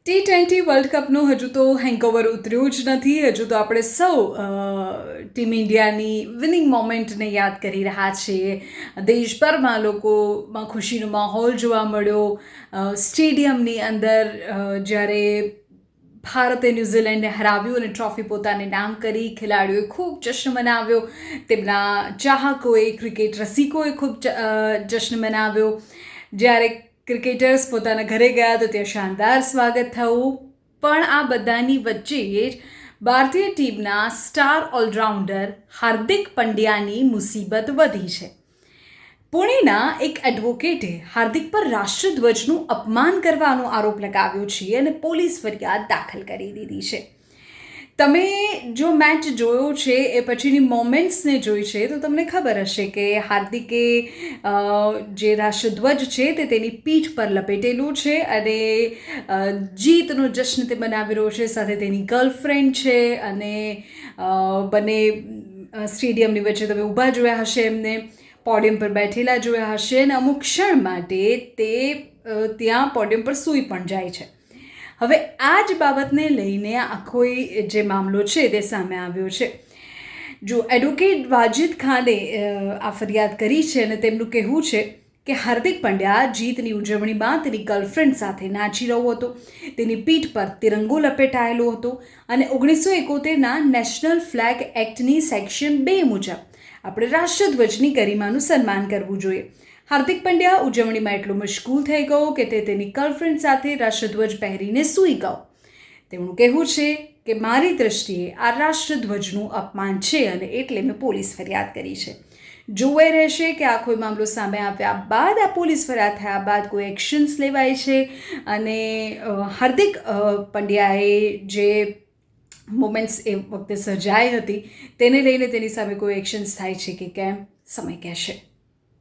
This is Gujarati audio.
T20 વર્લ્ડ કપનું હજુ તો હેંગઓવર ઉતર્યું જ નથી. હજુ તો આપણે સૌ ટીમ ઇન્ડિયાની વિનિંગ મોમેન્ટને યાદ કરી રહ્યા છીએ. દેશભરમાં લોકોમાં ખુશીનો માહોલ જોવા મળ્યો. સ્ટેડિયમની અંદર જ્યારે ભારતે ન્યૂઝીલેન્ડને હરાવ્યું અને ટ્રોફી પોતાને નામ કરી, ખેલાડીઓએ ખૂબ જશ્ન મનાવ્યો, તેમના ચાહકોએ, ક્રિકેટ રસિકોએ ખૂબ જશ્ન મનાવ્યો. જ્યારે ક્રિકેટર્સ પોતાના ઘરે ગયા તો ત્યાં શાનદાર સ્વાગત થયું. પણ આ બધાની વચ્ચે જ ભારતીય ટીમના સ્ટાર ઓલરાઉન્ડર હાર્દિક પંડ્યાની મુસીબત વધી છે. પુણેના એક એડવોકેટે હાર્દિક પર રાષ્ટ્રધ્વજનું અપમાન કરવાનો આરોપ લગાવ્યો છે અને પોલીસ ફરિયાદ દાખલ કરી દીધી છે. તમે જો મેચ જોયો છે એ પછીની મોમેન્ટ્સને જોઈ છે તો તમને ખબર હશે કે હાર્દિકે જે રાષ્ટ્રધ્વજ છે તે તેની પીઠ પર લપેટેલું છે અને જીતનો જશ્ન તે મનાવી રહ્યો છે. સાથે તેની ગર્લફ્રેન્ડ છે અને બંને સ્ટેડિયમની વચ્ચે તમે ઊભા જોયા હશે, એમને પોડિયમ પર બેઠેલા જોયા હશે અને અમુક ક્ષણ માટે તે ત્યાં પોડિયમ પર સૂઈ પણ જાય છે. હવે આ જ બાબતને લઈને આખો જે મામલો છે તે સામે આવ્યો છે. જો એડવોકેટ વાજિદ ખાને આ ફરિયાદ કરી છે અને તેમનું કહેવું છે કે હાર્દિક પંડ્યા જીતની ઉજવણીમાં તેની ગર્લફ્રેન્ડ સાથે નાચી રહ્યો હતો, તેની પીઠ પર તિરંગો લપેટાયેલો હતો અને 1971ના નેશનલ ફ્લેગ એક્ટની સેક્શન 2 મુજબ આપણે રાષ્ટ્રધ્વજની ગરિમાનું સન્માન કરવું જોઈએ. હાર્દિક પંડ્યા ઉજવણીમાં એટલો મશગુલ થઈ ગયો કે તે તેની ગર્લફ્રેન્ડ સાથે રાષ્ટ્રધ્વજ પહેરીને સૂઈ ગયો. તેમનું કહેવું છે કે મારી દૃષ્ટિએ આ રાષ્ટ્રધ્વજનું અપમાન છે અને એટલે મેં પોલીસ ફરિયાદ કરી છે. જોવાઈ રહેશે કે આખો મામલો સામે આવ્યા બાદ, આ પોલીસ ફરિયાદ થયા બાદ કોઈ એક્શન્સ લેવાય છે અને હાર્દિક પંડ્યાએ જે મોમેન્ટ્સ એ વખતે સર્જાઈ હતી તેને લઈને તેની સામે કોઈ એક્શન્સ થાય છે કે કેમ, સમય કહેશે.